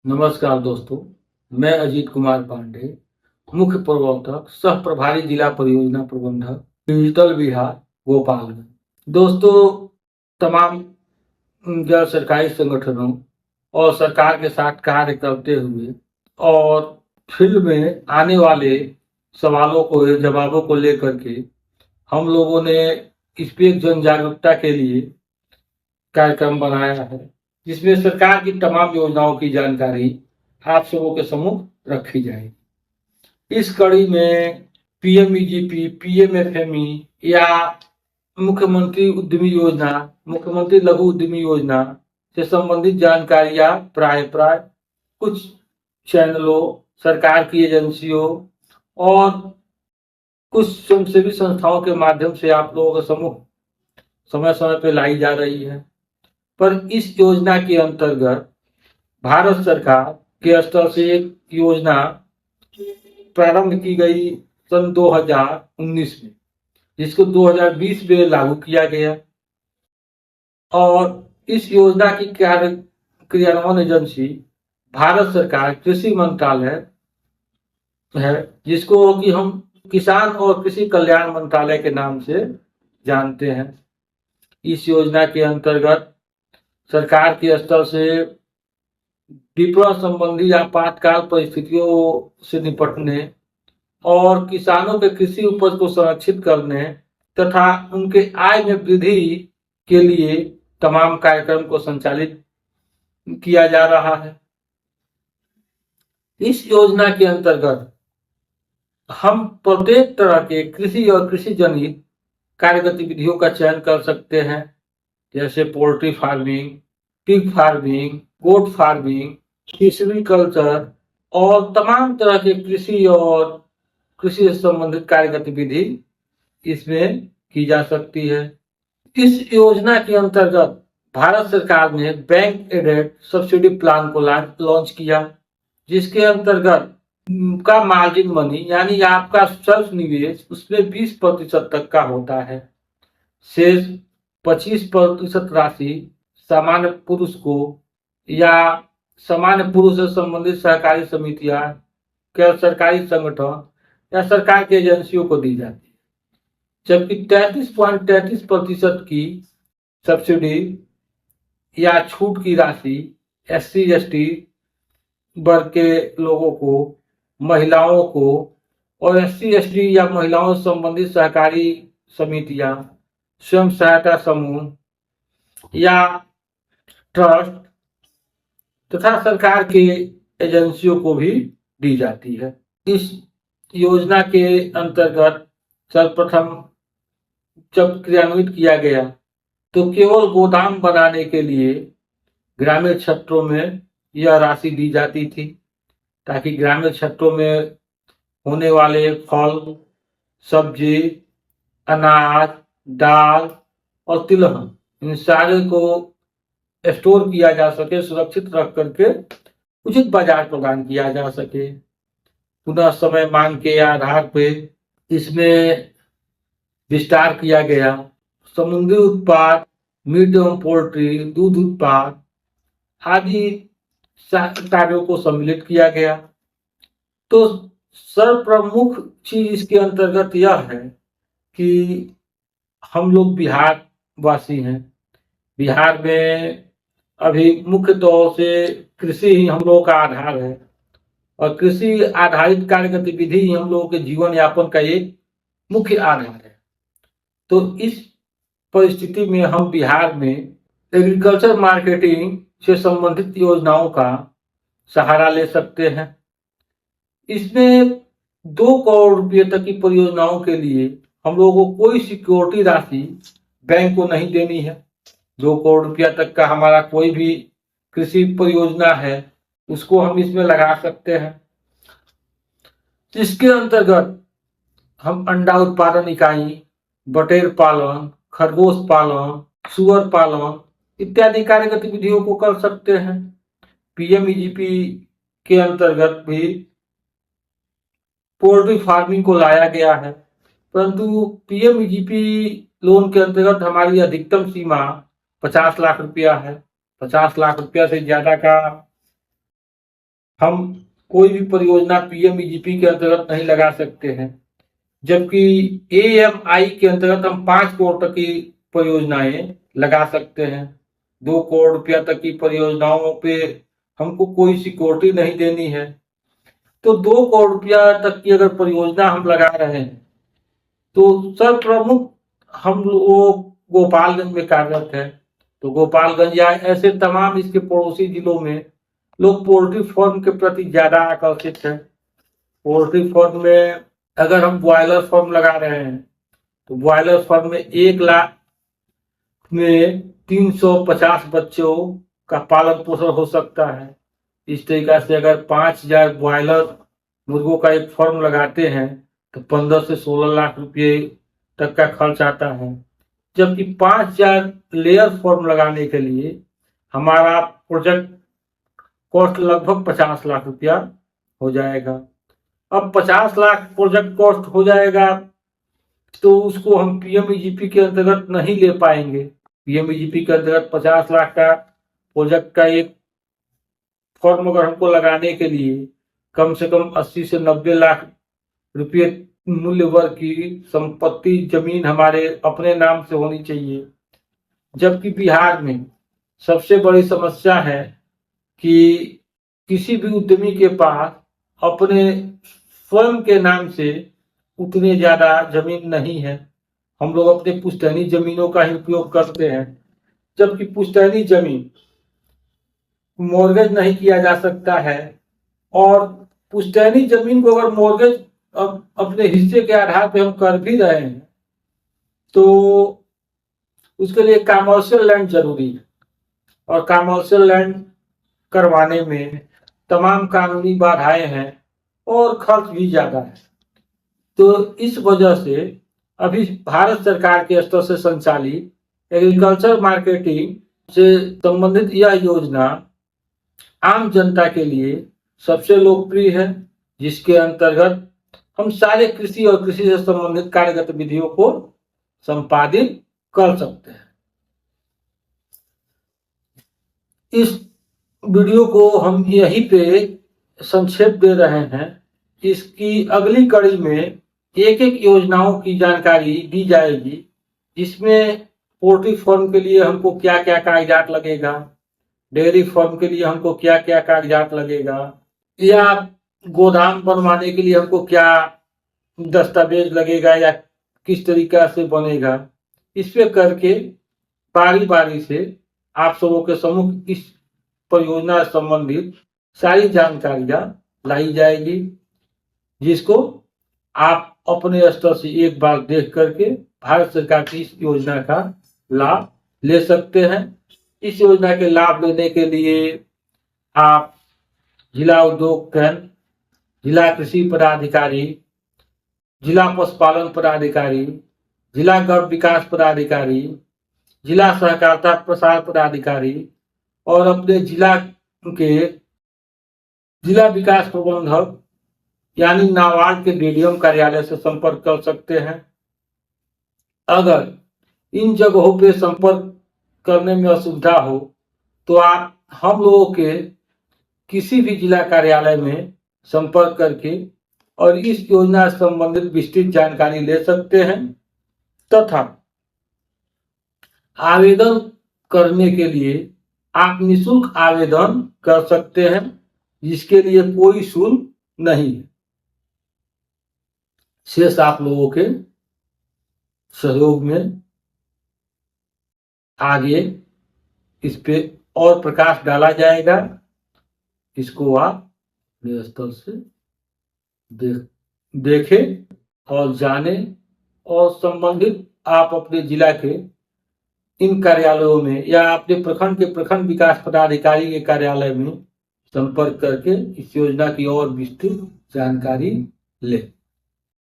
नमस्कार दोस्तों, मैं अजीत कुमार पांडे, मुख्य प्रवर्तक, सह प्रभारी जिला परियोजना प्रबंधक, डिजिटल बिहार, गोपालगंज। दोस्तों, तमाम गैर सरकारी संगठनों और सरकार के साथ कार्य करते हुए और फील्ड में आने वाले सवालों को जवाबों को लेकर के हम लोगों ने इस पे एक जन जागरूकता के लिए कार्यक्रम बनाया है, जिसमें सरकार की तमाम योजनाओं की जानकारी आप सबों के सम्मुख रखी जाएगी। इस कड़ी में पीएमईजीपी, पीएमएफएमई या मुख्यमंत्री उद्यमी योजना, मुख्यमंत्री लघु उद्यमी योजना से संबंधित जानकारियां प्राय प्राय कुछ चैनलों, सरकार की एजेंसियों और कुछ स्वयंसेवी संस्थाओं के माध्यम से आप लोगों के सम्मुख समय समय पर लाई जा रही है। पर इस योजना के अंतर्गत भारत सरकार के स्तर से एक योजना प्रारंभ की गई सन 2019 में, जिसको 2020 में लागू किया गया और इस योजना की क्रियान्वयन एजेंसी भारत सरकार कृषि मंत्रालय है, जिसको कि हम किसान और कृषि कल्याण मंत्रालय के नाम से जानते हैं। इस योजना के अंतर्गत सरकार के स्तर से विपणन संबंधी आपातकाल परिस्थितियों से निपटने और किसानों के कृषि उपज को संरक्षित करने तथा उनके आय में वृद्धि के लिए तमाम कार्यक्रम को संचालित किया जा रहा है। इस योजना के अंतर्गत हम प्रत्येक तरह के कृषि और कृषि जनित कार्य गतिविधियों का चयन कर सकते हैं, जैसे poultry farming, pig farming, goat farming, fishery culture और तमाम तरह के कृषि और कृषि से संबंधित कार्य गतिविधि इसमें की जा सकती है। इस योजना के अंतर्गत भारत सरकार ने बैंक एडेड सब्सिडी प्लान को लॉन्च किया, जिसके अंतर्गत का मार्जिन मनी यानी आपका सेल्फ निवेश उसमें 20% तक का होता है। शेष 25% राशि सामान्य पुरुष को या सामान्य पुरुष से संबंधित सहकारी समितियां, सरकारी संगठन या सरकार की एजेंसियों को दी जाती है, जबकि 33.33% की सब्सिडी या छूट की राशि SC/ST वर्ग के लोगों को, महिलाओं को और SC/ST या महिलाओं से संबंधित सहकारी समितियां, स्वयं सहायता समूह या ट्रस्ट तथा सरकार के एजेंसियों को भी दी जाती है। इस योजना के अंतर्गत सर्वप्रथम जब क्रियान्वित किया गया तो केवल गोदाम बनाने के लिए ग्रामीण क्षेत्रों में यह राशि दी जाती थी, ताकि ग्रामीण क्षेत्रों में होने वाले फल, सब्जी, अनाज, दाल और तिलहन, इन सारे को स्टोर किया जा सके, सुरक्षित रख करके उचित बाजार प्रदान किया जा सके। पुनः समय मांग के आधार पे इसमें विस्तार किया गया। समुद्री उत्पाद, मीट एवं पोल्ट्री, दूध उत्पाद आदि कार्यों को सम्मिलित किया गया। तो सर्वप्रमुख चीज इसके अंतर्गत यह है कि हम लोग बिहार वासी हैं। बिहार में अभी मुख्य तौर से कृषि ही हम लोगों का आधार है और कृषि आधारित कार्य गतिविधि ही हम लोगों के जीवन यापन का एक मुख्य आधार है। तो इस परिस्थिति में हम बिहार में एग्रीकल्चर मार्केटिंग से संबंधित योजनाओं का सहारा ले सकते हैं। इसमें 2 करोड़ रुपए तक की परियोजनाओं के लिए हम लोगों को कोई सिक्योरिटी राशि बैंक को नहीं देनी है। 2 करोड़ रुपया तक का हमारा कोई भी कृषि परियोजना है उसको हम इसमें लगा सकते हैं। इसके अंतर्गत हम अंडा उत्पादन इकाई, बटेर पालन, खरगोश पालन, सुअर पालन इत्यादि कार्य गतिविधियों को कर सकते हैं। पीएमईजीपी के अंतर्गत भी पोल्ट्री फार्मिंग को लाया गया है, परंतु पीएमईजीपी लोन के अंतर्गत हमारी अधिकतम सीमा 50 लाख रुपया है। 50 लाख रुपया से ज्यादा का हम कोई भी परियोजना पीएमईजीपी के अंतर्गत नहीं लगा सकते हैं, जबकि एएमआई के अंतर्गत हम 5 करोड़ तक की परियोजनाएं लगा सकते हैं। 2 करोड़ रुपया तक की परियोजनाओं पे हमको कोई सिक्योरिटी नहीं देनी है। तो 2 करोड़ रुपया तक की अगर परियोजना हम लगा रहे हैं तो सर्वप्रमुख हम लोग गोपालगंज में कार्यरत है। तो गोपालगंज या ऐसे तमाम इसके पड़ोसी जिलों में लोग पोल्ट्री फार्म के प्रति ज्यादा आकर्षित है। पोल्ट्री फार्म में अगर हम ब्रॉयलर फार्म लगा रहे हैं तो ब्रॉयलर फार्म में 1 लाख में 350 बच्चों का पालन पोषण हो सकता है। इस तरीका से अगर 5000 ब्रॉयलर मुर्गों का एक फार्म लगाते हैं तो 15 से 16 लाख रुपए तक का खर्च आता है, जबकि 5000 लेयर फार्म लगाने के लिए हमारा प्रोजेक्ट कॉस्ट लगभग 50 लाख रुपया हो जाएगा। अब 50 लाख प्रोजेक्ट कॉस्ट हो जाएगा तो उसको हम पीएमईजीपी के अंतर्गत नहीं ले पाएंगे। पीएमईजीपी के अंतर्गत 50 लाख का प्रोजेक्ट का एक फॉर्म अगर हमको लगाने के लिए कम से कम 80 से 90 लाख रुपये मूल्य वर्ग की संपत्ति जमीन हमारे अपने नाम से होनी चाहिए, जबकि बिहार में सबसे बड़ी समस्या है कि किसी भी उद्यमी के पास अपने स्वयं के नाम से उतने ज्यादा जमीन नहीं है। हम लोग अपने पुश्तैनी जमीनों का ही उपयोग करते हैं, जबकि पुश्तैनी जमीन मॉर्गेज नहीं किया जा सकता है और पुश्तैनी जमीन को अगर मॉर्गेज अपने हिस्से के आधार पे हम कर भी रहे हैं तो उसके लिए कमर्शियल लैंड जरूरी है और कमर्शियल लैंड करवाने में तमाम कानूनी बाधाएं हैं और खर्च भी ज्यादा है। तो इस वजह से अभी भारत सरकार के स्तर से संचालित एग्रीकल्चर मार्केटिंग से संबंधित यह योजना आम जनता के लिए सबसे लोकप्रिय है, जिसके अंतर्गत हम सारे कृषि और कृषि से संबंधित कार्य गतिविधियों को संपादित कर सकते हैं। इस वीडियो को हम यहीं पे संक्षेप दे रहे हैं। इसकी अगली कड़ी में एक एक योजनाओं की जानकारी दी जाएगी, जिसमें पोल्ट्री फार्म के लिए हमको क्या क्या कागजात लगेगा, डेयरी फार्म के लिए हमको क्या क्या कागजात लगेगा, या गोदाम बनवाने के लिए हमको क्या दस्तावेज लगेगा या किस तरीका से बनेगा। इस पे करके बारी बारी से आप सबों के सम्मुख इस परियोजना संबंधित सारी जानकारियां लाई जाएगी, जिसको आप अपने स्तर से एक बार देख करके भारत सरकार की इस योजना का लाभ ले सकते हैं। इस योजना के लाभ लेने के लिए आप जिला उद्योग केंद्र, जिला कृषि पदाधिकारी, जिला पशुपालन पदाधिकारी, जिला गौ विकास पदाधिकारी, जिला सहकारिता प्रसार पदाधिकारी और अपने जिला के जिला विकास प्रबंधक यानी नाबार्ड के डीडीएम कार्यालय से संपर्क कर सकते हैं। अगर इन जगहों पे संपर्क करने में असुविधा हो तो आप हम लोगों के किसी भी जिला कार्यालय में संपर्क करके और इस योजना से संबंधित विस्तृत जानकारी ले सकते हैं तथा आवेदन करने के लिए आप निःशुल्क आवेदन कर सकते हैं, जिसके लिए कोई शुल्क नहीं है। शेष आप लोगों के सहयोग में आगे इस पे और प्रकाश डाला जाएगा। इसको आप अपने स्तर से देखें और जाने और संबंधित आप अपने जिला के इन कार्यालयों में या अपने प्रखंड के प्रखंड विकास पदाधिकारी के कार्यालय में संपर्क करके इस योजना की और विस्तृत जानकारी लें।